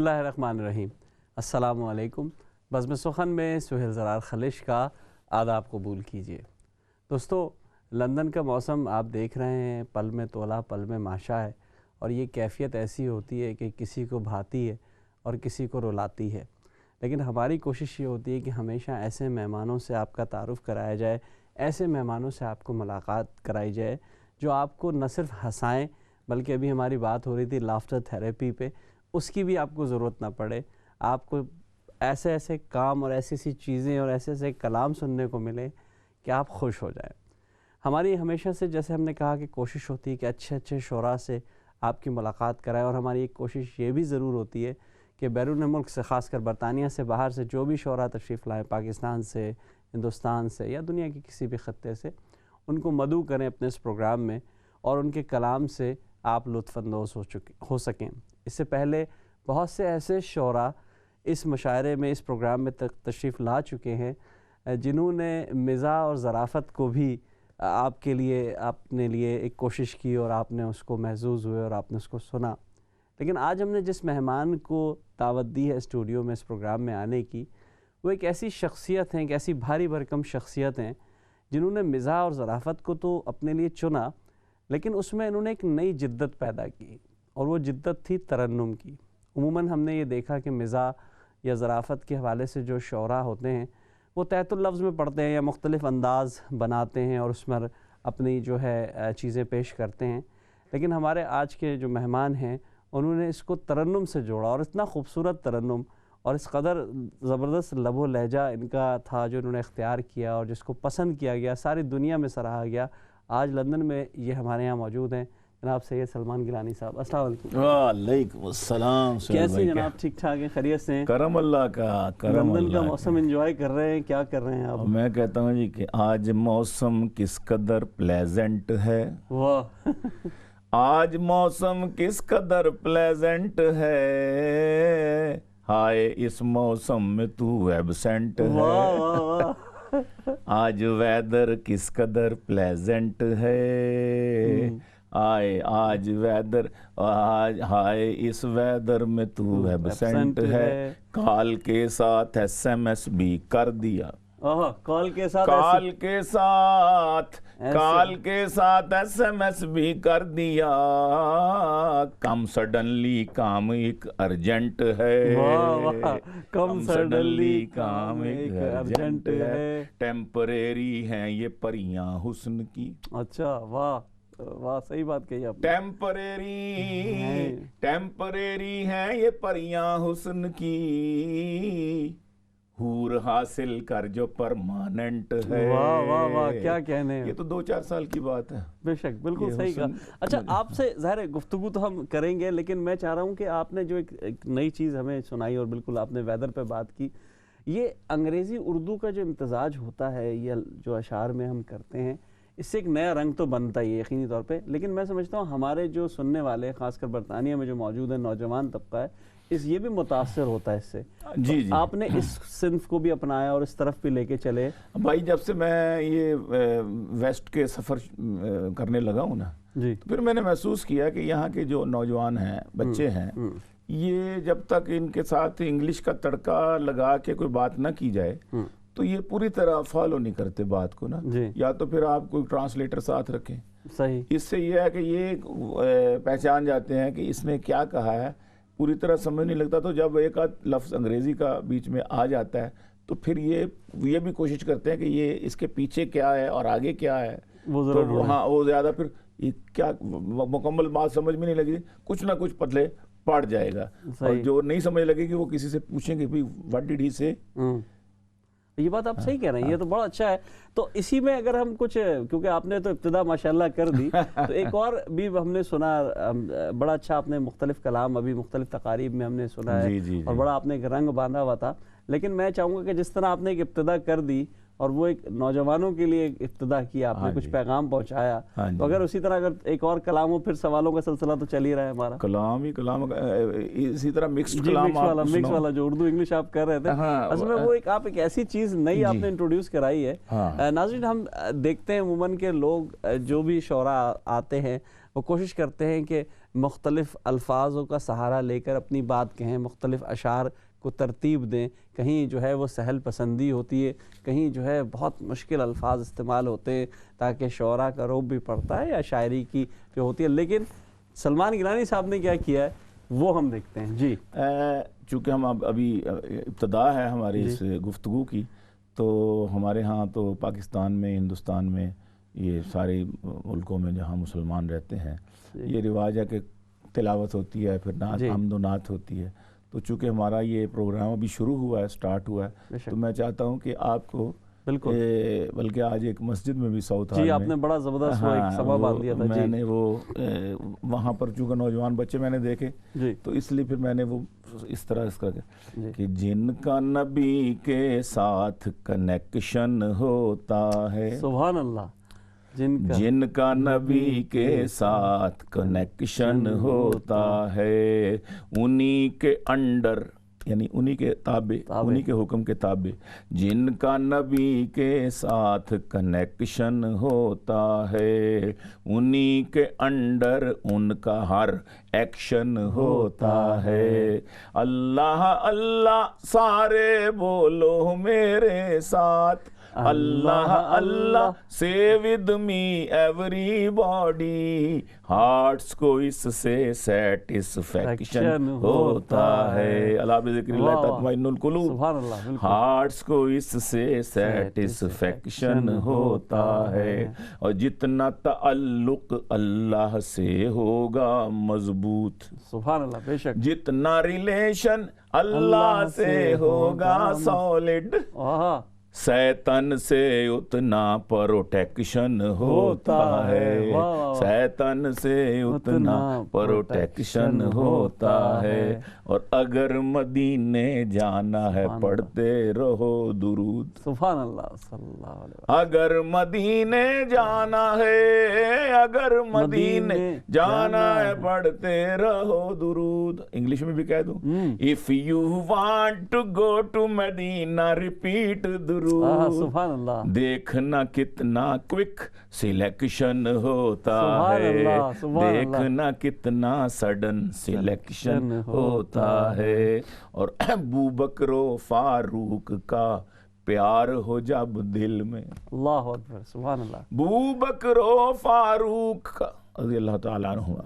اللہ الرحمن الرحیم۔ السلام علیکم۔ بزم سخن میں سہیل زرار خلش کا آداب قبول کیجیے۔ دوستو، لندن کا موسم آپ دیکھ رہے ہیں، پل میں تولا پل میں ماشا ہے، اور یہ کیفیت ایسی ہوتی ہے کہ کسی کو بھاتی ہے اور کسی کو رلاتی ہے۔ لیکن ہماری کوشش یہ ہوتی ہے کہ ہمیشہ ایسے مہمانوں سے آپ کا تعارف کرایا جائے، ایسے مہمانوں سے آپ کو ملاقات کرائی جائے جو آپ کو نہ صرف ہنسائیں، بلکہ ابھی ہماری بات ہو رہی تھی لافٹر تھیراپی پہ، اس کی بھی آپ کو ضرورت نہ پڑے، آپ کو ایسے ایسے کام اور ایسی ایسی چیزیں اور ایسے ایسے کلام سننے کو ملے کہ آپ خوش ہو جائیں۔ ہماری ہمیشہ سے، جیسے ہم نے کہا، کہ کوشش ہوتی ہے کہ اچھے اچھے شعراء سے آپ کی ملاقات کرائے، اور ہماری ایک کوشش یہ بھی ضرور ہوتی ہے کہ بیرون ملک سے، خاص کر برطانیہ سے باہر سے جو بھی شعراء تشریف لائیں، پاکستان سے، ہندوستان سے یا دنیا کے کسی بھی خطے سے، ان کو مدعو کریں اپنے اس پروگرام میں، اور ان کے کلام سے آپ لطف اندوز ہو سکیں۔ اس سے پہلے بہت سے ایسے شعراء اس مشاعرے میں، اس پروگرام میں تشریف لا چکے ہیں جنہوں نے مزاح اور ظرافت کو بھی آپ کے لیے، اپنے لیے ایک کوشش کی، اور آپ نے اس کو محظوظ ہوئے اور آپ نے اس کو سنا۔ لیکن آج ہم نے جس مہمان کو دعوت دی ہے اسٹوڈیو میں اس پروگرام میں آنے کی، وہ ایک ایسی شخصیت ہیں، ایک ایسی بھاری بھرکم شخصیت ہیں جنہوں نے مزاح اور ظرافت کو تو اپنے لیے چنا، لیکن اس میں انہوں نے ایک نئی جدت پیدا کی، اور وہ جدت تھی ترنم کی۔ عموماً ہم نے یہ دیکھا کہ مزاح یا ظرافت کے حوالے سے جو شعراء ہوتے ہیں وہ تحت اللفظ میں پڑھتے ہیں یا مختلف انداز بناتے ہیں اور اس میں اپنی جو ہے چیزیں پیش کرتے ہیں، لیکن ہمارے آج کے جو مہمان ہیں انہوں نے اس کو ترنم سے جوڑا، اور اتنا خوبصورت ترنم اور اس قدر زبردست لب و لہجہ ان کا تھا جو انہوں نے اختیار کیا اور جس کو پسند کیا گیا، ساری دنیا میں سراہا گیا۔ آج لندن میں یہ ہمارے یہاں موجود ہیں جناب سید سلمان گیلانی صاحب۔ السلام علیکم۔ وعلیکم السلام۔ کیسے جناب؟ ٹھیک ٹھاک ہیں؟ خیریت سے ہیں؟ کرم اللہ کا، کرم لندن کا اللہ موسم انجوائے کر رہے ہیں؟ کیا کر رہے ہیں آپ؟ میں کہتا ہوں جی کہ آج موسم کس قدر پلیزنٹ ہے، واہ آج موسم کس قدر پلیزنٹ ہے، ہائے اس موسم میں تو ایبسینٹ واہ ہے، واہ واہ۔ آج ویدر کس قدر پلیزنٹ ہے، آج ویدر، ہائے اس ویدر میں تو ایبسینٹ ہے، کال کے ساتھ ایس ایم ایس بھی کر دیا، کال کے ساتھ ایس ایم ایس بھی کر دیا، کم سڈنلی کام ایک ارجنٹ ہے، کم سڈنلی کام ایک ارجنٹ ہے، ٹیمپریری ہیں یہ پریاں حسن کی۔ اچھا، واہ واہ، صحیح بات کہی آپ نے۔ ٹیمپریری ہیں یہ پریاں حسن کی، حور حاصل کر جو پرماننٹ ہے۔ واہ واہ واہ، کیا کہنے ہیں۔ یہ تو 2-4 سال کی بات ہے۔ بے شک، بالکل صحیح کہا۔ اچھا، آپ سے ظاہر گفتگو تو ہم کریں گے، لیکن میں چاہ رہا ہوں کہ آپ نے جو ایک نئی چیز ہمیں سنائی، اور بالکل آپ نے ویدر پہ بات کی، یہ انگریزی اردو کا جو امتزاج ہوتا ہے، یہ جو اشعار میں ہم کرتے ہیں، اس سے ایک نیا رنگ تو بنتا ہی ہے یقینی طور پہ، لیکن میں سمجھتا ہوں ہمارے جو سننے والے، خاص کر برطانیہ میں جو موجود ہیں نوجوان طبقہ ہے، یہ بھی متاثر ہوتا ہے اس سے۔ جی، آپ نے اس صنف کو بھی اپنایا اور اس طرف بھی لے کے چلے۔ بھائی، جب سے میں یہ ویسٹ کے سفر کرنے لگا ہوں نا، جی، تو پھر میں نے محسوس کیا کہ یہاں کے جو نوجوان ہیں، بچے ہیں، یہ جب تک ان کے ساتھ انگلش کا تڑکا لگا کے کوئی بات نہ کی جائے تو یہ پوری طرح فالو نہیں کرتے بات کو نا۔ یا تو پھر آپ کوئی ٹرانسلیٹر ساتھ رکھیں، صحیح، اس سے یہ ہے کہ یہ پہچان جاتے ہیں کہ اس نے کیا کہا ہے، پوری طرح سمجھ نہیں لگتا، تو جب ایک آدھ لفظ انگریزی کا بیچ میں آ جاتا ہے تو پھر یہ بھی کوشش کرتے ہیں کہ یہ اس کے پیچھے کیا ہے اور آگے کیا ہے، تو ہاں وہ زیادہ پھر کیا مکمل بات سمجھ میں نہیں لگی، کچھ نہ کچھ پتلے پڑ جائے گا، اور جو نہیں سمجھ لگے گی وہ کسی سے پوچھیں گے بھی واٹ ڈیڈ ہی سے۔ یہ بات آپ صحیح کہہ رہے ہیں، یہ تو بڑا اچھا ہے۔ تو اسی میں اگر ہم کچھ، کیونکہ آپ نے تو ابتدا ماشاءاللہ کر دی، تو ایک اور بھی ہم نے سنا، بڑا اچھا آپ نے مختلف کلام ابھی مختلف تقاریب میں ہم نے سنا ہے، اور بڑا آپ نے ایک رنگ باندھا ہوا تھا، لیکن میں چاہوں گا کہ جس طرح آپ نے ایک ابتدا کر دی، اور وہ ایک نوجوانوں کے لیے ابتدا کیا، آپ نے کچھ پیغام پہنچایا، تو اگر اسی طرح اگر ایک اور کلام ہو، پھر سوالوں کا سلسلہ تو چل ہی رہا ہے ہمارا، کلام ہی کلام، اسی طرح مکسڈ جی کلام، مکس والا جو اردو انگلش آپ کر رہے تھے، اصل میں وہ آپ ایک ایسی چیز نئی آپ نے انٹروڈیوس کرائی ہے۔ ناظرین، ہم دیکھتے ہیں عموماً کہ لوگ جو بھی شعراء آتے ہیں وہ کوشش کرتے ہیں کہ مختلف الفاظوں کا سہارا لے کر اپنی بات کہیں، مختلف اشعار کو ترتیب دیں، کہیں جو ہے وہ سہل پسندی ہوتی ہے، کہیں جو ہے بہت مشکل الفاظ استعمال ہوتے ہیں تاکہ شعراء کا رعب بھی پڑتا ہے یا شاعری کی جو ہوتی ہے۔ لیکن سلمان گیلانی صاحب نے کیا کیا ہے وہ ہم دیکھتے ہیں۔ جی، چونکہ ہم ابھی ابتدا ہے ہماری اس گفتگو کی، تو ہمارے ہاں تو پاکستان میں، ہندوستان میں، یہ سارے ملکوں میں جہاں مسلمان رہتے ہیں، یہ رواج ہے کہ تلاوت ہوتی ہے، پھر نعت، حمد و نعت ہوتی ہے۔ تو چونکہ ہمارا یہ پروگرام ابھی شروع ہوا ہے، سٹارٹ ہوا ہے، تو میں چاہتا ہوں کہ آپ کو بلکہ آج ایک مسجد میں بھی ساؤتھ ہال میں، آپ نے بڑا زبردست وہ ایک سبا باندھ دیا تھا، میں نے وہ وہاں پر چونکہ نوجوان بچے میں نے دیکھے، تو اس لیے پھر میں نے وہ اس طرح کہ جن کا نبی کے ساتھ کنیکشن ہوتا ہے، سبحان اللہ، جن کا نبی کے ساتھ کنیکشن ہوتا ہے، انہی کے انڈر، یعنی انہی کے تابع، انہی کے حکم کے تابع، جن کا نبی کے ساتھ کنیکشن ہوتا ہے، انہی کے انڈر ان کا ہر ایکشن ہوتا ہے۔ اللہ اللہ سارے بولو میرے ساتھ، اللہ اللہ say with me everybody، hearts کو اس سے سیٹسفیکشن ہوتا ہے، اللہ بذکر اللہ تطمئن القلوب، ہارٹس کو اس سے سیٹسفیکشن ہوتا ہے، اور جتنا تعلق اللہ سے ہوگا مضبوط، سبحان اللہ، بے شک، جتنا ریلیشن اللہ سے ہوگا سالڈ، شیطان سے اتنا پروٹیکشن ہوتا ہے، شیطان سے اتنا پروٹیکشن ہوتا ہے، اور اگر مدینے جانا ہے پڑھتے رہو درود، سبحان اللہ، صلی اللہ علیہ وسلم، اگر مدینے جانا ہے، اگر مدینے جانا ہے پڑھتے رہو درود۔ انگلش میں بھی کہہ دوں، if you want to go to Medina repeat درود، سبحان اللہ، دیکھنا کتنا کوئک سلیکشن ہوتا ہے، دیکھنا کتنا سڈن سلیکشن ہوتا ہے، اور ابو بکر و فاروق کا پیار ہو جب دل میں، اللہ اکبر، سبحان اللہ، ابو بکر و فاروق کا رضی اللہ تعالیٰ عنہ،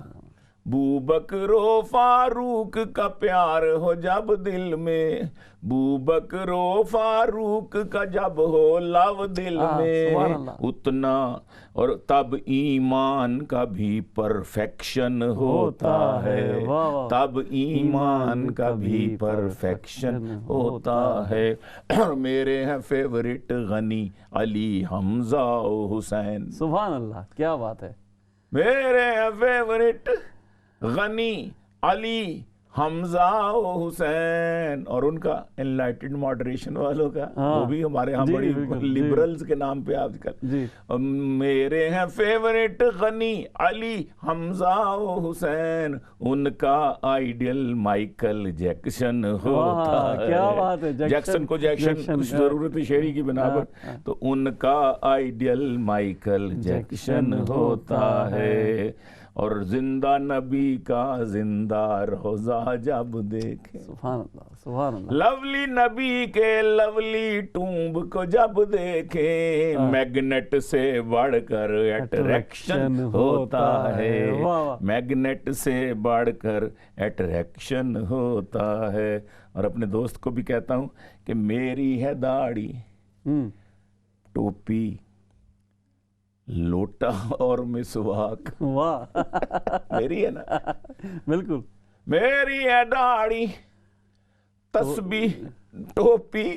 ابو بکر و فاروق کا پیار ہو جب دل میں، ابو بکر و فاروق کا جب ہو لو دل میں، اتنا اور تب ایمان کا بھی پرفیکشن ہوتا ہے، تب ایمان کا بھی پرفیکشن ہوتا ہے۔ اور میرے ہیں فیورٹ غنی، علی، حمزہ و حسین، سبحان اللہ، کیا بات ہے، میرے ہیں فیورٹ غنی، علی، حمزہ و حسین، اور ان کا انلائٹنڈ ماڈریشن والوں کا، وہ بھی ہمارے ہاں بڑی لبرلز کے نام پہ آج کل، میرے ہیں فیورٹ غنی، علی، حمزہ و حسین، ان کا آئیڈیل مائیکل جیکسن ہوتا ہے، کیا بات ہے، جیکسن کو جیکسن ضرورت شعری کی بنا پر، تو ان کا آئیڈیل مائیکل جیکسن ہوتا ہے، اور زندہ نبی کا زندہ روضہ جب دیکھیں، سبحان اللہ، سبحان اللہ، لولی نبی کے لولی ٹومب کو جب دیکھیں، میگنیٹ سے بڑھ کر اٹریکشن ہوتا ہے، میگنیٹ سے بڑھ کر اٹریکشن ہوتا ہے۔ اور اپنے دوست کو بھی کہتا ہوں کہ میری ہے داڑھی، ٹوپی، لوٹا اور مسواک، واہ، میری ہے نا، بالکل، میری ہے داڑھی، تسبیح، ٹوپی،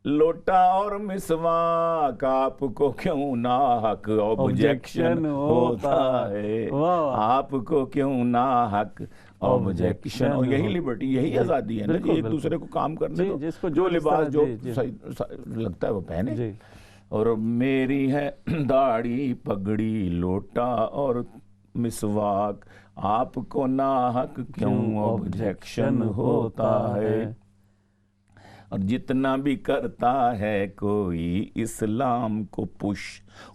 لوٹا اور مسواک آپ کو کیوں ناحق آبجیکشن ہوتا ہے، آپ کو کیوں ناحق آبجیکشن. اور یہی لبرٹی، یہی آزادی ہے نا جی، ایک دوسرے کو کام کرنے دو، جو لباس جو لگتا ہے وہ پہنے. اور میری ہے داڑھی پگڑی لوٹا اور مسواک، آپ کو ناحق کیوں آبجیکشن ہوتا ہے. اور جتنا بھی کرتا ہے کوئی اسلام کو پش،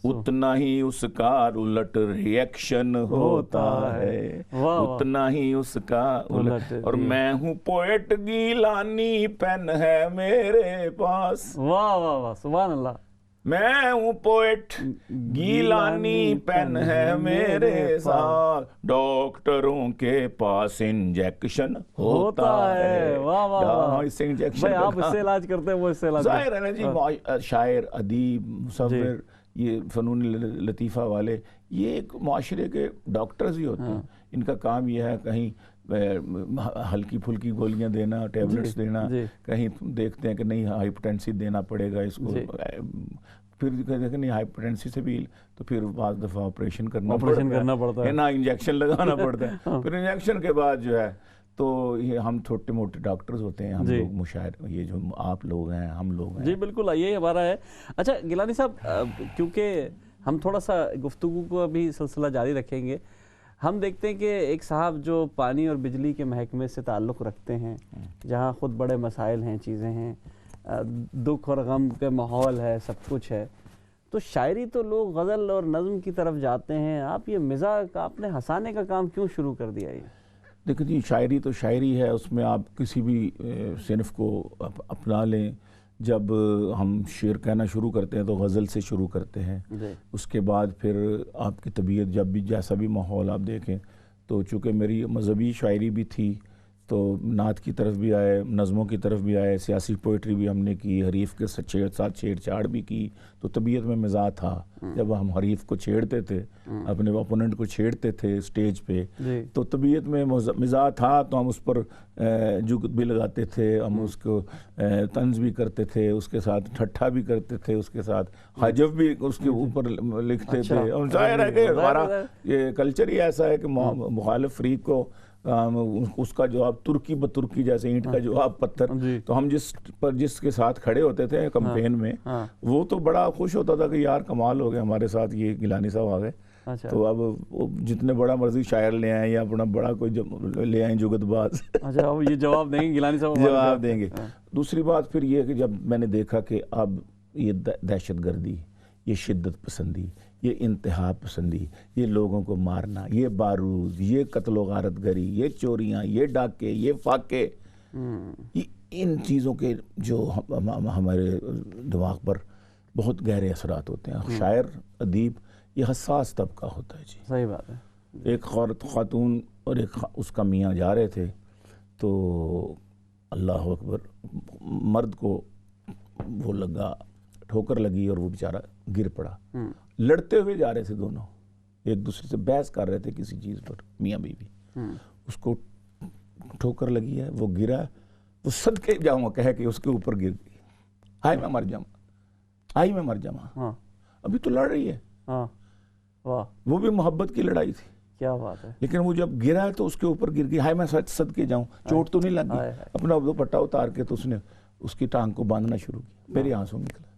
اتنا ہی اس کا الٹ ریئیکشن ہوتا ہے، اتنا ہی اس کا الٹ. اور میں ہوں پوئٹ گیلانی پین ہے میرے پاس، واہ واہ واہ سبحان اللہ. میں ہوں پوئٹ گیلانی پین ہے میرے ساتھ، ڈاکٹروں کے پاس انجیکشن ہوتا ہے. واہ واہ واہ. اس سے انجیکشن بھائی آپ اس سے علاج کرتے ہیں، وہ اس سے علاج ظاہر ہے نا جی. شاعر، ادیب، مصور، یہ فنون لطیفہ والے، یہ ایک معاشرے کے ڈاکٹرز ہی ہوتے ہیں. ان کا کام یہ ہے کہیں ہلکی پھلکی گولیاں دینا، ٹیبلٹس دینا، کہیں دیکھتے ہیں کہ نہیں ہائپرٹینسی دینا پڑے گا اس کو، پھر دیکھیں نہیں ہائپرٹینسی سے بھی تو پھر بعض دفعہ آپریشن کرنا پڑتا ہے نا، انجیکشن لگانا پڑتا ہے. پھر انجیکشن کے بعد جو ہے تو یہ ہم چھوٹے موٹے ڈاکٹرز ہوتے ہیں، ہم لوگ مشاعر، یہ جو آپ لوگ ہیں، ہم لوگ ہیں. جی بالکل یہی ہمارا ہے. اچھا گیلانی صاحب، کیونکہ ہم تھوڑا سا گفتگو کو ابھی سلسلہ جاری رکھیں گے، ہم دیکھتے ہیں کہ ایک صاحب جو پانی اور بجلی کے محکمے سے تعلق رکھتے ہیں، جہاں خود بڑے مسائل ہیں، چیزیں ہیں، دکھ اور غم کے ماحول ہے، سب کچھ ہے، تو شاعری تو لوگ غزل اور نظم کی طرف جاتے ہیں، آپ یہ مزاح آپ نے ہنسانے کا کام کیوں شروع کر دیا؟ یہ دیکھیں جی، شاعری تو شاعری ہے، اس میں آپ کسی بھی صنف کو اپنا لیں. جب ہم شعر کہنا شروع کرتے ہیں تو غزل سے شروع کرتے ہیں، اس کے بعد پھر آپ کی طبیعت جب بھی جیسا بھی ماحول آپ دیکھیں، تو چونکہ میری مذہبی شاعری بھی تھی تو نعت کی طرف بھی آئے، نظموں کی طرف بھی آئے، سیاسی پوئٹری بھی ہم نے کی، حریف کے ساتھ چھیڑ چھاڑ بھی کی. تو طبیعت میں مزاح تھا. جب ہم حریف کو چھیڑتے تھے، اپنے اپوننٹ کو چھیڑتے تھے اسٹیج پہ، تو طبیعت میں مزاح تھا، تو ہم اس پر جگت بھی لگاتے تھے، ہم اس کو طنز بھی کرتے تھے، اس کے ساتھ ٹھٹھا بھی کرتے تھے، اس کے ساتھ حجب بھی اس کے اوپر لکھتے تھے. اور ظاہر ہے کہ ہمارا یہ کلچر ہی ایسا ہے کہ مخالف فریق کو اس کا جواب ترکی بترکی، جیسے اینٹ کا جواب پتھر. تو ہم جس کے ساتھ کھڑے ہوتے تھے کمپین میں، وہ تو بڑا خوش ہوتا تھا کہ یار کمال ہو گیا، ہمارے ساتھ یہ گیلانی صاحب آ گئے. تو اب جتنے بڑا مرضی شاعر لے آئیں یا اپنا بڑا کوئی لے آئیں جگت باز، یہ جواب دیں گے گیلانی صاحب، جواب دیں گے. دوسری بات پھر یہ کہ جب میں نے دیکھا کہ اب یہ دہشت گردی، یہ شدت پسندی، یہ انتہا پسندی، یہ لوگوں کو مارنا، یہ بارود، یہ قتل و غارت گری، یہ چوریاں، یہ ڈاکے، یہ فاقے، ان چیزوں کے جو ہمارے دماغ پر بہت گہرے اثرات ہوتے ہیں. شاعر، ادیب یہ حساس طبقہ ہوتا ہے جی. صحیح بات ہے. ایک خاتون اور ایک اس کا میاں جا رہے تھے، تو اللہ اکبر، مرد کو وہ لگا، ٹھوکر لگی اور وہ بیچارہ گر پڑا. لڑتے ہوئے جا رہے تھے دونوں، ایک دوسرے سے بحث کر رہے تھے کسی چیز پر، میاں بیوی. اس کو ٹھوکر لگی ہے، وہ گرا، وہ صدقے جاؤں کہہ کے اس کے اوپر گر گئی. ہائے میں مر جاؤں، ہائے میں مر جاؤں. ابھی تو لڑ رہی ہے، وہ بھی محبت کی لڑائی تھی. کیا بات ہے. لیکن وہ جب گرا تو اس کے اوپر گر گئی. ہائے میں صدقے جاؤں، چوٹ تو نہیں لگی. اپنا دوپٹہ اتار کے تو اس نے اس کی ٹانگ کو باندھنا شروع کیا. میرے آنسو نکلا،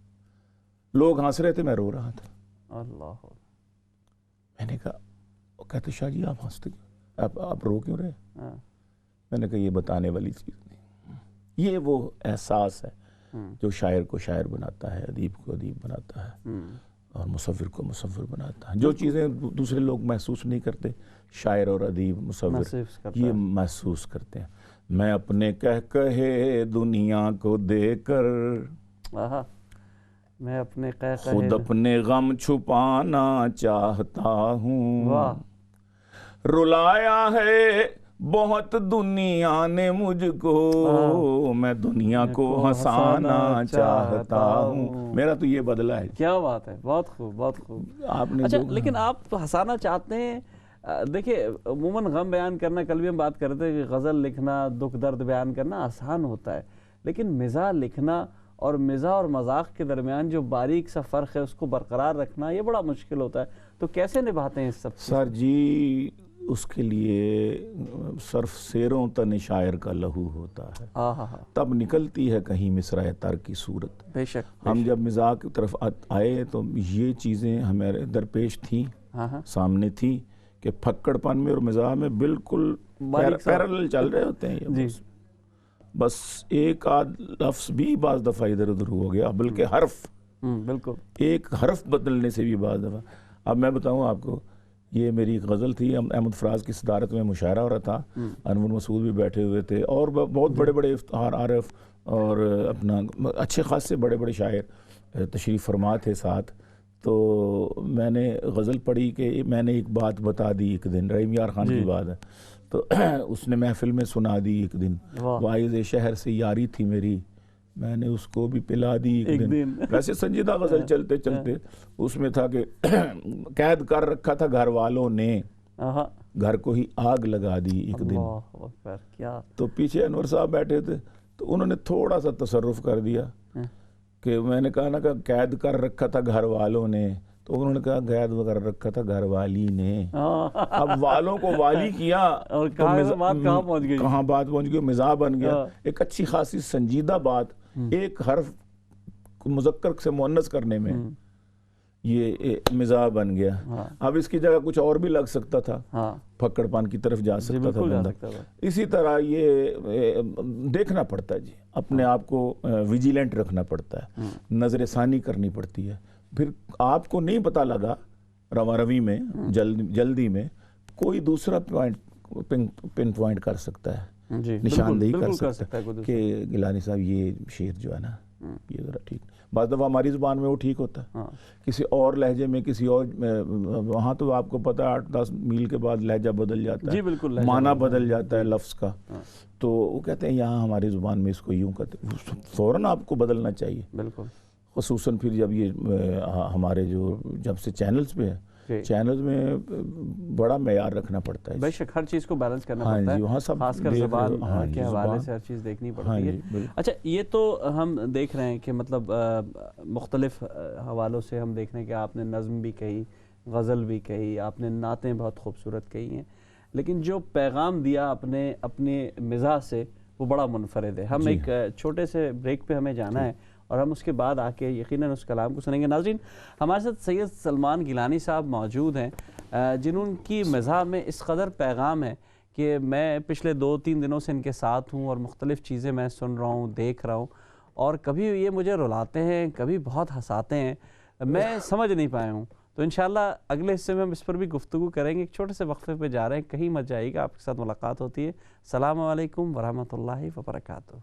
لوگ ہنس رہے تھے، میں رو رہا تھا. اللہ. میں نے کہا، وہ کہتے شاہ جی آپ ہنستے کیوں، آپ رو کیوں رہے؟ میں نے کہا یہ بتانے والی چیز نہیں، یہ وہ احساس ہے جو شاعر کو شاعر بناتا ہے، ادیب کو ادیب بناتا ہے، اور مصور کو مصور بناتا ہے. جو چیزیں دوسرے لوگ محسوس نہیں کرتے، شاعر اور ادیب، مصور یہ محسوس کرتے ہیں. میں اپنے کہے دنیا کو دے کر، میں اپنے خود اپنے غم چھپانا چاہتا ہوں. رلایا ہے بہت دنیا نے مجھ کو، میں دنیا کو ہنسانا چاہتا ہوں. میرا تو یہ بدلہ ہے. کیا بات ہے، بہت خوب بہت خوب. اچھا لیکن آپ ہنسانا چاہتے ہیں. دیکھیں عموماً غم بیان کرنا، کل بھی ہم بات کر رہے تھے کہ غزل لکھنا، دکھ درد بیان کرنا آسان ہوتا ہے، لیکن مزاح لکھنا اور مزاح اور مذاق کے درمیان جو باریک سا فرق ہے اس کو برقرار رکھنا یہ بڑا مشکل ہوتا ہے، تو کیسے نبھاتے ہیں اس سب چیز؟ سر جی اس کے لیے صرف سیروں تن شاعر کا لہو ہوتا ہے، تب نکلتی ہے کہیں مصرع تر کی صورت۔ بے شک ہم جب مزاح کی طرف آئے تو یہ چیزیں ہمارے درپیش تھیں، سامنے تھی کہ پھکڑ پن میں اور مزاح میں بالکل پیرالل چل رہے ہوتے ہیں یہ، بس ایک آدھ لفظ بھی بعض دفعہ ادھر ادھر ہو گیا، بلکہ حرف، بالکل ایک حرف بدلنے سے بھی بعض دفعہ۔ اب میں بتاؤں آپ کو، یہ میری ایک غزل تھی، احمد فراز کی صدارت میں مشاعرہ ہو رہا تھا، انور مسعود بھی بیٹھے ہوئے تھے اور بہت بڑے بڑے افتخار عارف اور اپنا اچھے خاصے بڑے بڑے شاعر تشریف فرما تھے ساتھ۔ تو میں نے غزل پڑھی کہ میں نے ایک بات بتا دی ایک دن، رحیم یار خان کی بات ہے، تو اس نے محفل میں سنا دی ایک دن، واعظ شہر سے یاری تھی میری، میں نے اس کو بھی پلا دی ایک دن۔ ویسے سنجیدہ غزل چلتے چلتے اس میں تھا کہ قید کر رکھا تھا گھر والوں نے، گھر کو ہی آگ لگا دی ایک دن۔ تو پیچھے انور صاحب بیٹھے تھے تو انہوں نے تھوڑا سا تصرف کر دیا کہ میں نے کہا نا کہ قید کر رکھا تھا گھر والوں نے، تو انہوں نے کہا قید کر رکھا تھا گھر والی نے۔ اب والوں کو والی کیا اور کہاں بات پہنچ گئی، مزاح بن گیا۔ ایک اچھی خاصی سنجیدہ بات ایک حرف مذکر سے مؤنث کرنے میں یہ مزاح بن گیا۔ اب اس کی جگہ کچھ اور بھی لگ سکتا تھا، پھکڑ پان کی طرف جا سکتا تھا بندہ۔ اسی طرح یہ دیکھنا پڑتا ہے جی، اپنے آپ کو ویجیلنٹ رکھنا پڑتا ہے، نظر ثانی کرنی پڑتی ہے۔ پھر آپ کو نہیں پتہ لگا رواں روی میں جلدی میں کوئی دوسرا پن پوائنٹ کر سکتا ہے، نشاندہی کر سکتا ہے کہ گیلانی صاحب یہ شعر جو ہے نا یہ ذرا ٹھیک، بعض دفعہ ہماری زبان میں وہ ٹھیک ہوتا ہے، کسی اور لہجے میں کسی اور، وہاں تو آپ کو پتہ ہے 8-10 میل کے بعد لہجہ بدل جاتا ہے، معنی بدل جاتا ہے لفظ کا، تو وہ کہتے ہیں یہاں ہماری زبان میں اس کو یوں کہتے ہیں، فوراً آپ کو بدلنا چاہیے، بالکل، خصوصاً پھر جب یہ ہمارے جو جب سے چینلز پہ ہے، چینلز میں بڑا معیار رکھنا پڑتا ہے، بے شک ہر چیز کو بیلنس کرنا پڑتا ہے، خاص کر زبان کے حوالے سے ہر چیز دیکھنی پڑتی ہے۔ اچھا یہ تو ہم دیکھ رہے ہیں کہ مطلب مختلف حوالوں سے ہم دیکھ رہے ہیں کہ آپ نے نظم بھی کہی، غزل بھی کہی، آپ نے نعتیں بہت خوبصورت کہی ہیں، لیکن جو پیغام دیا اپنے مزاح سے وہ بڑا منفرد ہے۔ ہم ایک چھوٹے سے بریک پہ ہمیں جانا ہے اور ہم اس کے بعد آ کے یقیناً اس کلام کو سنیں گے۔ ناظرین ہمارے ساتھ سید سلمان گیلانی صاحب موجود ہیں جنہوں کی مزاح میں اس قدر پیغام ہے کہ میں پچھلے 2-3 دنوں سے ان کے ساتھ ہوں اور مختلف چیزیں میں سن رہا ہوں، دیکھ رہا ہوں، اور کبھی یہ مجھے رلاتے ہیں، کبھی بہت ہنساتے ہیں، میں سمجھ نہیں پایا ہوں۔ تو انشاءاللہ اگلے حصے میں ہم اس پر بھی گفتگو کریں گے۔ ایک چھوٹے سے وقفے پہ جا رہے ہیں، کہیں مت جائیے گا، آپ کے ساتھ ملاقات ہوتی ہے۔ السلام علیکم ورحمۃ اللہ وبرکاتہ۔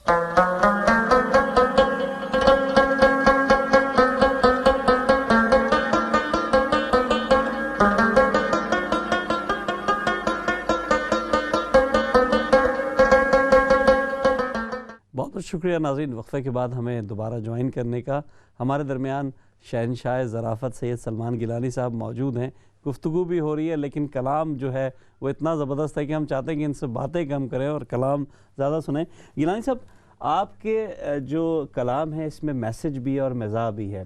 بہت شکریہ ناظرین، وقفے کے بعد ہمیں دوبارہ جوائن کرنے کا۔ ہمارے درمیان شہنشاہ ظرافت سید سلمان گیلانی صاحب موجود ہیں، گفتگو بھی ہو رہی ہے، لیکن کلام جو ہے وہ اتنا زبردست ہے کہ ہم چاہتے ہیں کہ ان سے باتیں کم کریں اور کلام زیادہ سنیں۔ گیلانی صاحب آپ کے جو کلام ہے اس میں میسج بھی ہے اور مزاح بھی ہے،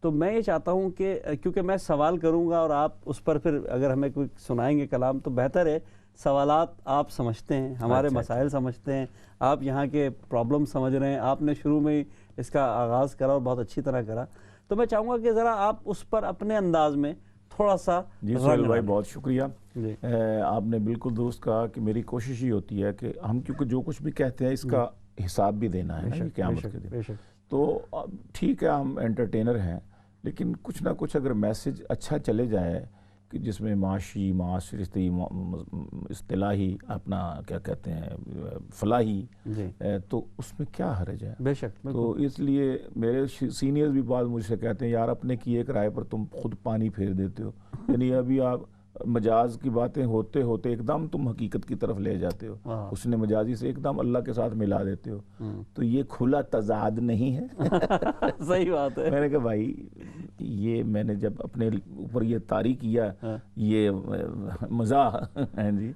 تو میں یہ چاہتا ہوں کہ کیونکہ میں سوال کروں گا اور آپ اس پر پھر اگر ہمیں کوئی سنائیں گے کلام تو بہتر ہے۔ سوالات آپ سمجھتے ہیں، ہمارے مسائل سمجھتے ہیں، آپ یہاں کے پرابلم سمجھ رہے ہیں، آپ نے شروع میں اس کا آغاز کرا اور بہت اچھی طرح کرا، تو میں چاہوں گا کہ ذرا آپ اس پر اپنے انداز میں تھوڑا سا۔ جی سہیل بھائی بہت شکریہ، آپ نے بالکل درست کہا کہ میری کوشش ہی ہوتی ہے کہ ہم کیونکہ جو کچھ بھی کہتے ہیں اس کا حساب بھی دینا ہے قیامت کے دن، تو ٹھیک ہے ہم انٹرٹینر ہیں، لیکن کچھ نہ کچھ اگر میسج اچھا چلے جائے کہ جس میں معاشی، معاشرتی، اصطلاحی، اپنا کیا کہتے ہیں فلاحی، تو اس میں کیا حرج ہے؟ بے شک۔ تو اس لیے میرے سینئرز بھی بعض مجھ سے کہتے ہیں یار اپنے کی ایک رائے پر تم خود پانی پھیر دیتے ہو، یعنی ابھی آپ مجاز کی باتیں ہوتے ہوتے ایک دم تم حقیقت کی طرف لے جاتے ہو، اس نے مجازی سے ایک دم اللہ کے ساتھ ملا دیتے ہو، تو یہ کھلا تضاد نہیں ہے؟ صحیح بات ہے۔ میں نے کہا بھائی یہ میں نے جب اپنے اوپر یہ طاری کیا یہ مزاح ہیں جی،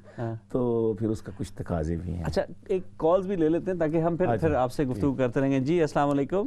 تو پھر اس کا کچھ تقاضے بھی ہیں۔ اچھا ایک کالز بھی لے لیتے ہیں تاکہ ہم پھر آپ سے گفتگو کرتے رہیں گے۔ جی السلام علیکم۔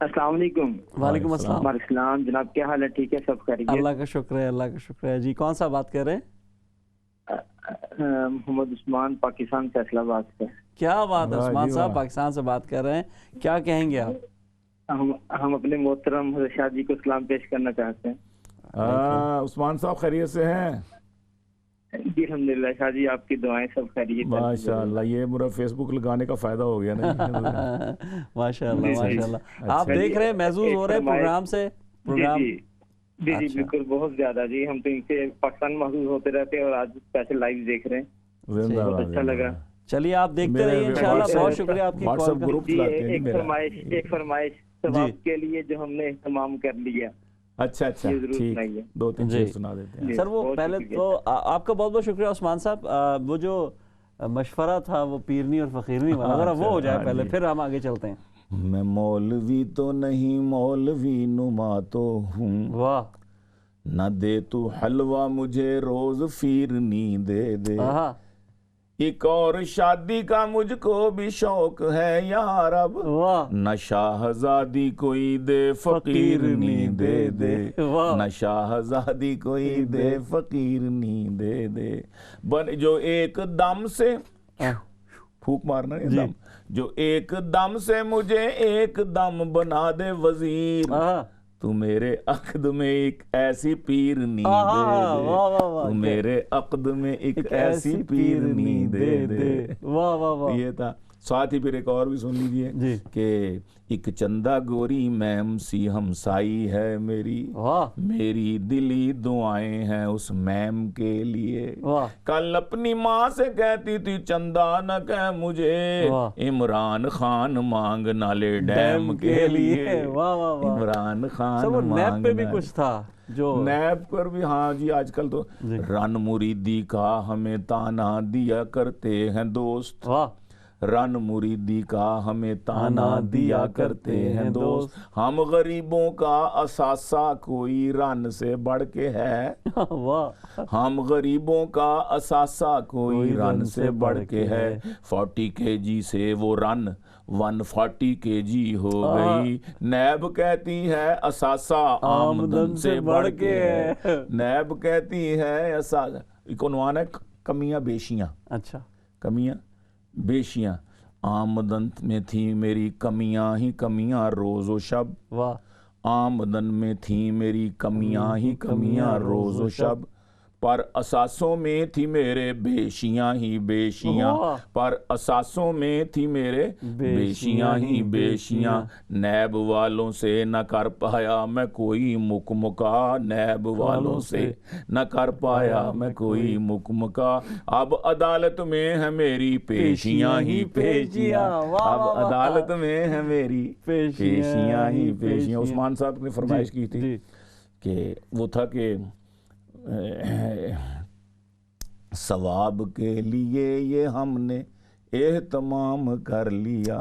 السلام علیکم. وعلیکم السلام. السلام جناب, کیا حال ہے؟ ٹھیک ہے, سب خیریت؟ اللہ کا شکر ہے, اللہ کا شکر ہے. جی کون سا بات کر رہے ہیں؟ محمد عثمان, پاکستان, فیصل آباد سے. کیا بات ہے عثمان صاحب, پاکستان سے بات کر رہے ہیں, کیا کہیں گے آپ؟ ہم اپنے محترم حضرت شاہ جی کو سلام پیش کرنا چاہتے ہیں. عثمان صاحب خیریت سے ہیں؟ جی الحمدللہ شاہ جی, آپ کی دعائیں سب خیریت. ماشاءاللہ, یہ میرا فیس بک لگانے کا فائدہ ہو گیا نا. ماشاءاللہ ماشاءاللہ. آپ دیکھ رہے ہیں, محظوظ ہو رہے ہیں پروگرام سے؟ پروگرام جی بالکل, بہت زیادہ جی. ہم تو ان سے پاکستان محظوظ ہوتے رہتے ہیں اور آج اسپیشل لائیو دیکھ رہے ہیں, بہت اچھا لگا. چلیے آپ دیکھتے رہیے انشاءاللہ. بہت شکریہ آپ کی کال کا. ایک فرمائش ثواب کے لیے جو ہم نے اہتمام کر لیا. اچھا ٹھیک, 2-3 چیز سنا دیتے ہیں سر. وہ پہلے تو آپ کا بہت بہت شکریہ عثمان صاحب. وہ جو مشورہ تھا وہ پیرنی اور فقیرنی والا, ذرا وہ ہو جائے پہلے, پھر ہم آگے چلتے ہیں. میں مولوی تو نہیں, مولوی نما تو ہوں. واہ. نہ دے تو حلوہ مجھے روز فیرنی دے دے. ایک اور شادی کا مجھ کو بھی شوق ہے یا رب. نہ شاہزادی کوئی دے فقیرنی دے دے. نہ شاہزادی کوئی دے فقیرنی دے دے. جو ایک دم سے پھوک مارنا دم, جو ایک دم سے مجھے ایک دم بنا دے وزیر. تو میرے عقد میں ایک ایسی پیرنی دے دے. تو میرے عقد میں ایک ایسی پیرنی دے دے. یہ تھا. ساتھ ہی پھر ایک اور بھی سن لیجئے کہ ایک چندہ گوری میم سی ہمسائی ہے میری, میری دلی دعائیں ہیں اس میم کے لیے. کل اپنی ماں سے کہتی تھی چندہ نہ کہہ مجھے, عمران خان مانگنا لے ڈیم کے لیے. عمران خان نیب پہ بھی کچھ تھا جو نیب پر بھی. ہاں جی, آج کل تو رن مریدی کا ہمیں تانا دیا کرتے ہیں دوست. رن مریدی کا ہمیں تانا دیا کرتے ہیں دوست. ہم غریبوں کا اثاثہ کوئی رن سے بڑھ کے ہے. ہم غریبوں کا اثاثہ کوئی رن سے بڑھ کے ہے. 40 kg سے وہ رن 140 kg ہو گئی. نیب کہتی ہے اثاثہ آمدن سے بڑھ کے ہے. نیب کہتی ہے اثاثہ, عنوان ہے کمیاں بیشیاں. اچھا, کمیاں بیشیاں. آمدن میں تھی میری کمیاں ہی کمیاں روز و شب. آمدن میں تھی میری کمیاں ہی کمیاں روز و شب. پر اساسوں میں تھی میرے بیشیاں ہی بیشیاں. پر اساسوں میں تھی میرے بیشیاں ہی بیشیاں. نیب والوں سے نہ کر پایا میں کوئی مکمکا. نیب والوں سے نہ کر پایا میں کوئی مکمکا. اب عدالت میں ہے میری پیشیاں ہی پیشیاں. اب عدالت میں ہے میری پیشیاں ہی پیشیاں. عثمان صاحب نے فرمائش کی تھی کہ وہ تھا کہ ثواب کے لیے یہ ہم نے اہتمام کر لیا.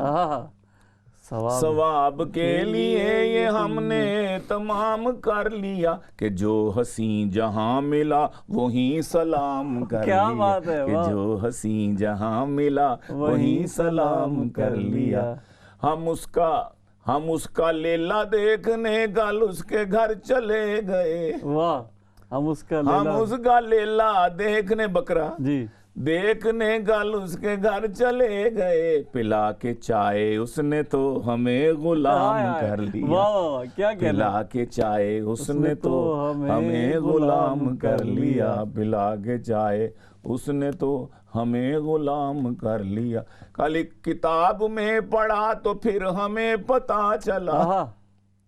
ثواب کے لیے یہ ہم نے اہتمام کر لیا کہ جو حسین جہاں ملا وہیں سلام کر لیا. کہ جو حسین جہاں ملا وہیں سلام کر لیا. ہم اس کا لیلا دیکھنے گل اس کے گھر چلے گئے. ہم اس کا لیلا دیکھنے بکرا دیکھنے گل اس کے گھر چلے گئے. پلا کے چائے اس نے تو ہمیں غلام کر لیا. پلا کے چائے اس نے تو ہمیں غلام کر لیا. پلا کے چائے اس نے تو ہمیں غلام کر لیا. کل ایک کتاب میں پڑھا تو پھر ہمیں پتہ چلا.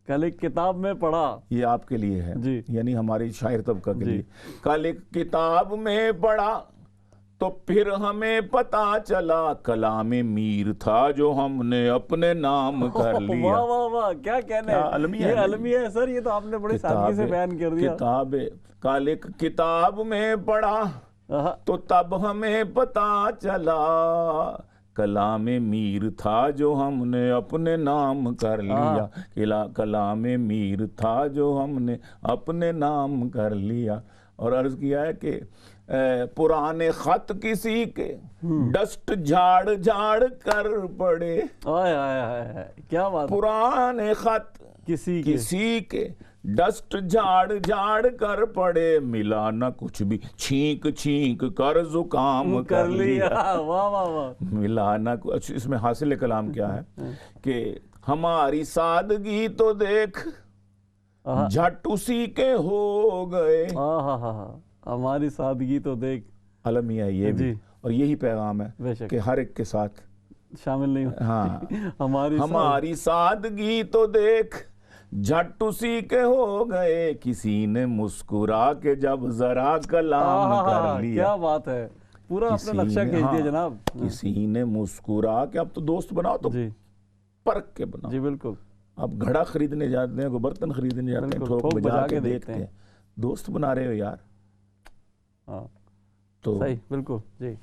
کل ایک کتاب میں پڑھا, یہ آپ کے لیے ہے یعنی ہماری شاعر طبقہ کے لیے. کل ایک کتاب میں پڑھا تو پھر ہمیں پتہ چلا کلام میر تھا جو ہم نے اپنے نام کر لیا. واہ کیا کہنا ہے, یہ المیہ ہے سر. یہ تو آپ نے بڑے سادگی سے بیان کر دیا. کتاب کل ایک کتاب میں پڑھا تو تب ہمیں پتہ چلا کلام میر تھا جو ہم نے اپنے نام کر لیا. کلام میر تھا جو ہم نے اپنے نام کر لیا. اور عرض کیا ہے کہ پرانے خط کسی کے ڈسٹ جھاڑ جھاڑ کر پڑے. کیا بات. پرانے خط کسی کے ڈسٹ جھاڑ جھاڑ کر پڑے, ملا نہ کچھ بھی چھینک چھینک کر زکام کر لیا. واہ واہ واہ. ملا نہ کچھ. اس میں حاصل کلام کیا ہے کہ ہماری سادگی تو دیکھ جھٹ اسی کے ہو گئے. ہماری سادگی تو دیکھ. المیہ یہ بھی, اور یہی پیغام ہے کہ ہر ایک کے ساتھ شامل نہیں. ہاں, ہماری سادگی تو دیکھ جھٹ اسی کے ہو گئے, کسی نے مسکرا کے جب ذرا کلام کر لیا. کیا بات ہے, پورا اپنا نقشہ کھینچ دیا جناب. کسی نے مسکرا کے, اب تو دوست بناؤ تو پرکھ کے بناؤ. جی بالکل. اب گھڑا خریدنے جاتے ہیں, کوئی برتن خریدنے جاتے ہیں, ٹھوک بجا کے دیکھتے ہیں, دوست بنا رہے ہو یار. تو صحیح, بالکل. جی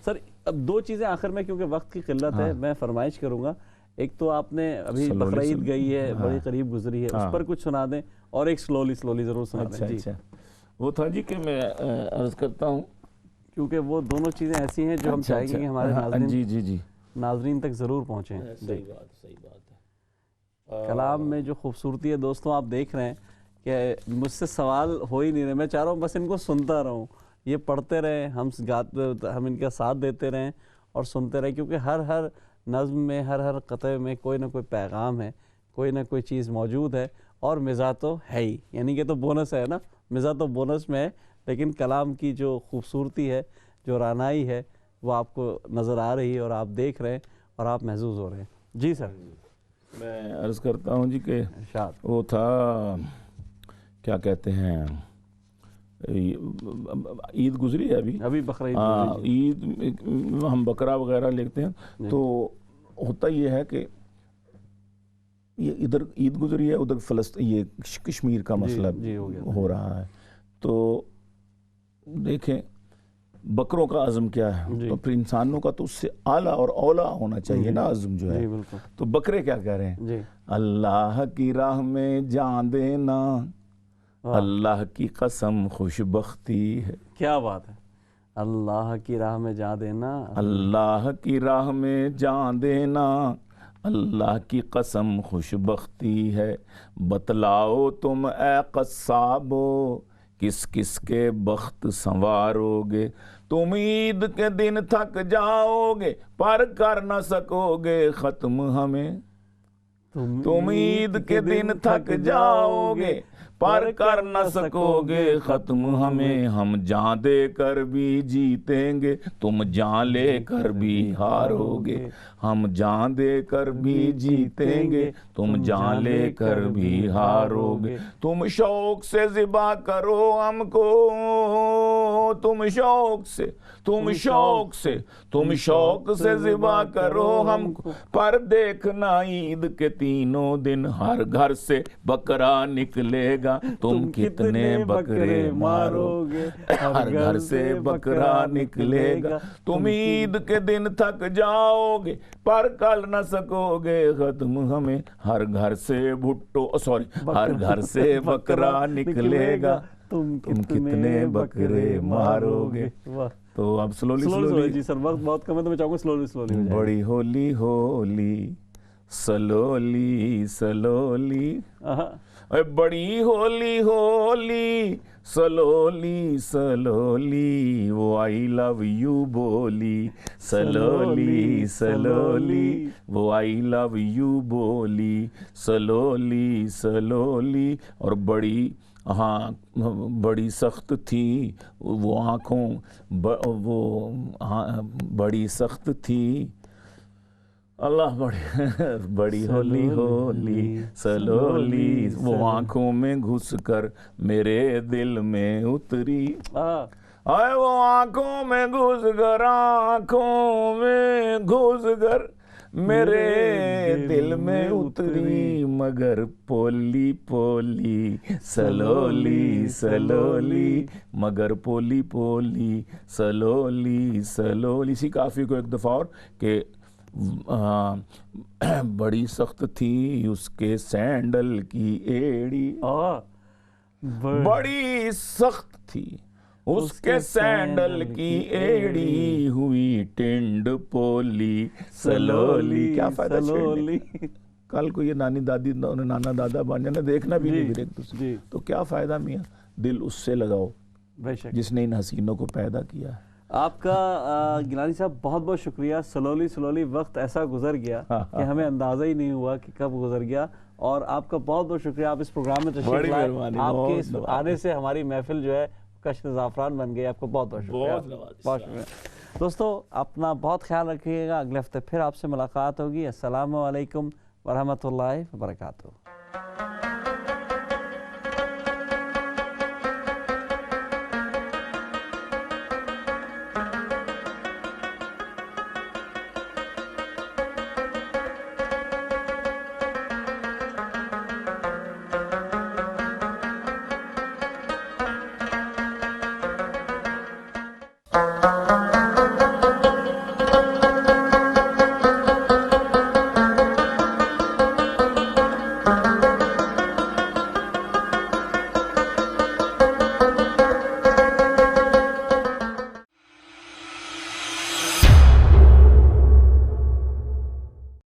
سر, اب دو چیزیں آخر میں, کیونکہ وقت کی قلت ہے, میں فرمائش کروں گا. ایک تو آپ نے ابھی بقرعید گئی ہے, بڑی قریب گزری ہے, اس پر کچھ سنا دیں, اور ایک سلولی ضرور سنا دیں. اچھا, وہ تھا جی کہ میں عرض کرتا ہوں, کیونکہ وہ دونوں چیزیں ایسی ہیں جو ہم چاہیں گے کہ ہمارے ناظرین جی ناظرین تک ضرور پہنچیں. صحیح بات ہے. کلام میں جو خوبصورتی ہے دوستوں, آپ دیکھ رہے ہیں کہ مجھ سے سوال ہو ہی نہیں رہے, میں چاہ رہا ہوں بس ان کو سنتا رہوں, یہ پڑھتے رہیں, ہم ان کا ساتھ دیتے رہیں اور سنتے رہیں, کیونکہ ہر نظم میں, ہر قطعے میں کوئی نہ کوئی پیغام ہے, کوئی نہ کوئی چیز موجود ہے, اور مزاح تو ہے ہی, یعنی کہ تو بونس ہے نا, مزاح تو بونس میں ہے, لیکن کلام کی جو خوبصورتی ہے, جو رانائی ہے, وہ آپ کو نظر آ رہی ہے, اور آپ دیکھ رہے ہیں, اور آپ محظوظ ہو رہے ہیں. جی سر. میں عرض کرتا ہوں جی کہ وہ تھا, کیا کہتے ہیں, عید گزری ہے ابھی بقرعید. عید ہم بکرا وغیرہ لیتے ہیں, تو ہوتا یہ ہے کہ یہ ادھر عید گزری ہے, ادھر فلسطین, یہ کشمیر کا مسئلہ ہو رہا ہے. تو دیکھیں بکروں کا عزم کیا ہے, تو پھر انسانوں کا تو اس سے اعلیٰ اور اولیٰ ہونا چاہیے نا عزم جو ہے. تو بکرے کیا کہہ رہے ہیں, اللہ کی راہ میں جان دینا, اللہ کی قسم خوش بختی ہے. کیا بات ہے, اللہ کی راہ میں جان دینا, اللہ کی راہ میں جان دینا, اللہ کی قسم خوش بختی ہے. بتلاؤ تم اے قصابو, کس کس کے بخت سنوارو گے, تم عید کے دن تھک جاؤ گے پر کر نہ سکو گے ختم ہمیں. تم عید کے دن تھک جاؤ گے پر کر نہ سکو گے ختم ہمیں. ہم جان دے کر بھی جیتیں گے, تم جان لے کر بھی ہارو گے. ہم جان دے کر بھی جیتیں گے, تم جان لے کر بھی ہارو گے. تم شوق سے ذبح کرو ہم کو, تم شوق سے ذبح کرو ہم کو, پر دیکھنا عید کے تینوں دن ہر گھر سے بکرا نکلے گا. تم کتنے بکرے مارو گے, ہر گھر سے بکرا نکلے گا. تم عید کے دن تھک جاؤ گے پر کل نہ سکو گے ختم ہمیں. ہر گھر سے ہر گھر سے بکرا نکلے گا, تم کتنے بکرے مارو گے. تو اب سلولی. جی سر, وقت بہت کم ہے, تو میں چاہوں گا سلولی. بڑی ہولی ہولی سلولی, بڑی ہولی ہولی سلولی, وہ آئی لو یو بولی. سلولی وہ آئی لو یو بولی. سلولی اور بڑی سخت تھی وہ آنکھوں, بڑی سخت تھی. اللہ بڑی ہولی سلولی, وہ آنکھوں میں گھس کر میرے دل میں اتری. آئے وہ آنکھوں میں گھس کر میرے دل میں اتری, مگر پولی سلولی, مگر پولی سلولی. اسی کافی کو ایک دفعہ اور کہ بڑی سخت تھی اس کے سینڈل کی ایڑی. بڑی سخت تھی اس کے سینڈل کی ایڑی ہوئی ٹنڈ پولی سلولی. کیا فائدہ چھیڑنے کا؟ کل کو یہ نانی دادی نانا دادا بن جانا، دیکھنا بھی نہیں ایک دوسرے. تو کیا فائدہ میاں، دل اس سے لگاؤ جس نے ان حسینوں کو پیدا کیا ہے. آپ کا گیلانی صاحب بہت بہت شکریہ. سلولی وقت ایسا گزر گیا کہ ہمیں اندازہ ہی نہیں ہوا کہ کب گزر گیا. اور آپ کا بہت بہت شکریہ، آپ اس پروگرام میں تشریف لائے. آپ کے آنے سے ہماری محفل جو ہے کشت زعفران بن گئی. آپ کو بہت بہت شکریہ. بہت شکریہ دوستو، اپنا بہت خیال رکھیے گا. اگلے ہفتے پھر آپ سے ملاقات ہوگی. السلام علیکم ورحمۃ اللہ وبرکاتہ.